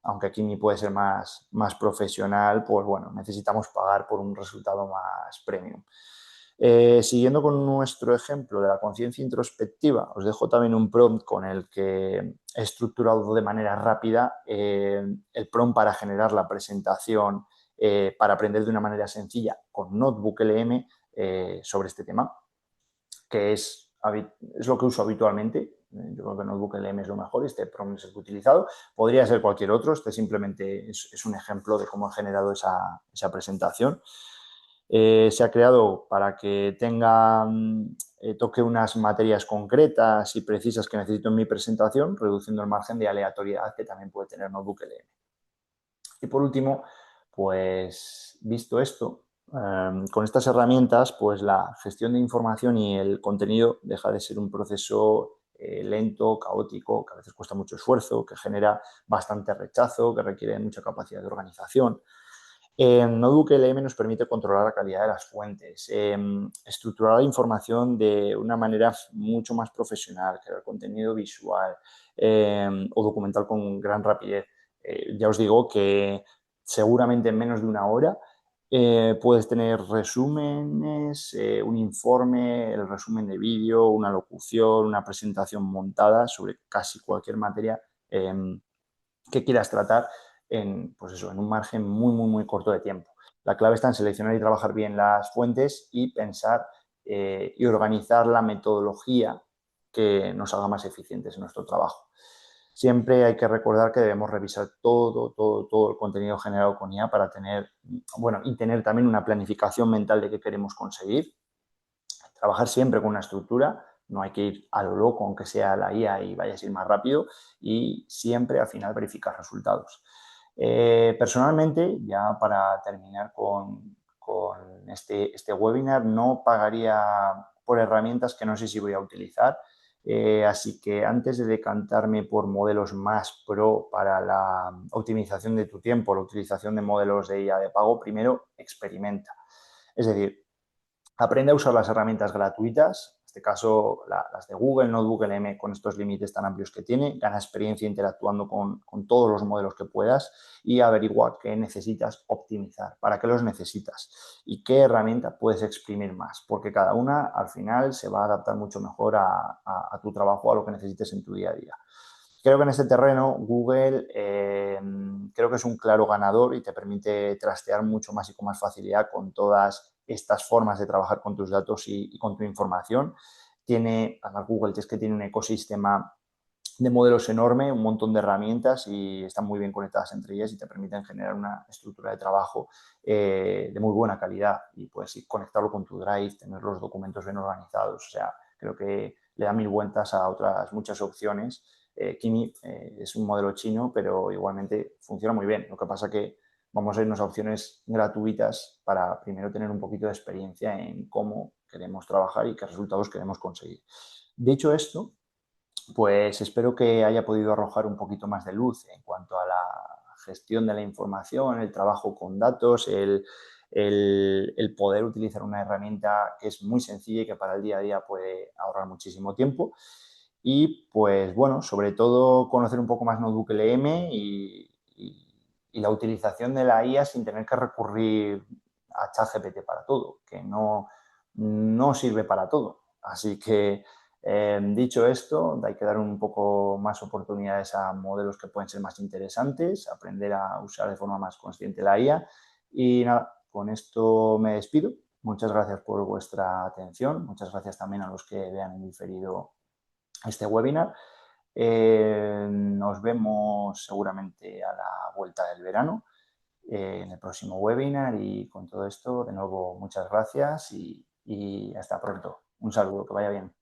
Aunque Kimi puede ser más profesional, pues bueno, necesitamos pagar por un resultado más premium. Siguiendo con nuestro ejemplo de la conciencia introspectiva, os dejo también un prompt con el que he estructurado de manera rápida el prompt para generar la presentación para aprender de una manera sencilla con Notebook LM sobre este tema, que es lo que uso habitualmente. Yo creo que Notebook LM es lo mejor, este prompt es el que he utilizado. Podría ser cualquier otro, este simplemente es un ejemplo de cómo he generado esa presentación. Se ha creado para que toque unas materias concretas y precisas que necesito en mi presentación, reduciendo el margen de aleatoriedad que también puede tener Notebook LM. Y por último, pues visto esto, con estas herramientas, pues la gestión de información y el contenido deja de ser un proceso lento, caótico, que a veces cuesta mucho esfuerzo, que genera bastante rechazo, que requiere mucha capacidad de organización. Notebook LM nos permite controlar la calidad de las fuentes, estructurar la información de una manera mucho más profesional, crear contenido visual o documental con gran rapidez. Ya os digo que seguramente en menos de una hora puedes tener resúmenes, un informe, el resumen de vídeo, una locución, una presentación montada sobre casi cualquier materia que quieras tratar pues eso, en un margen muy corto de tiempo. La clave está en seleccionar y trabajar bien las fuentes y pensar y organizar la metodología que nos haga más eficientes en nuestro trabajo. Siempre hay que recordar que debemos revisar todo el contenido generado con IA para tener, y tener también una planificación mental de qué queremos conseguir. Trabajar siempre con una estructura, no hay que ir a lo loco, aunque sea la IA y vayas a ir más rápido, y siempre al final verificar resultados. Personalmente, ya para terminar con este webinar, no pagaría por herramientas que no sé si voy a utilizar. Así que antes de decantarme por modelos más pro para la optimización de tu tiempo, la utilización de modelos de IA de pago, primero experimenta. Es decir, aprende a usar las herramientas gratuitas, en este caso las de Google, Notebook LM, con estos límites tan amplios que tiene, gana experiencia interactuando con todos los modelos que puedas y averigua qué necesitas optimizar, para qué los necesitas y qué herramienta puedes exprimir más, porque cada una al final se va a adaptar mucho mejor a tu trabajo, a lo que necesites en tu día a día. Creo que en este terreno Google creo que es un claro ganador y te permite trastear mucho más y con más facilidad con todas estas formas de trabajar con tus datos y con tu información. Además Google es que tiene un ecosistema de modelos enorme, un montón de herramientas y están muy bien conectadas entre ellas y te permiten generar una estructura de trabajo de muy buena calidad y puedes conectarlo con tu Drive, tener los documentos bien organizados. O sea, creo que le da mil vueltas a otras muchas opciones. Kimi es un modelo chino, pero igualmente funciona muy bien. Lo que pasa que vamos a irnos a opciones gratuitas para primero tener un poquito de experiencia en cómo queremos trabajar y qué resultados queremos conseguir. Dicho esto, pues espero que haya podido arrojar un poquito más de luz en cuanto a la gestión de la información, el trabajo con datos, el poder utilizar una herramienta que es muy sencilla y que para el día a día puede ahorrar muchísimo tiempo. Y pues bueno, sobre todo conocer un poco más Notebook LM y la utilización de la IA sin tener que recurrir a ChatGPT para todo, que no sirve para todo. Así que dicho esto, hay que dar un poco más oportunidades a modelos que pueden ser más interesantes, aprender a usar de forma más consciente la IA. Y nada, con esto me despido. Muchas gracias por vuestra atención. Muchas gracias también a los que vean en diferido este webinar. Nos vemos seguramente a la vuelta del verano en el próximo webinar y con todo esto, de nuevo, muchas gracias y hasta pronto. Un saludo, que vaya bien.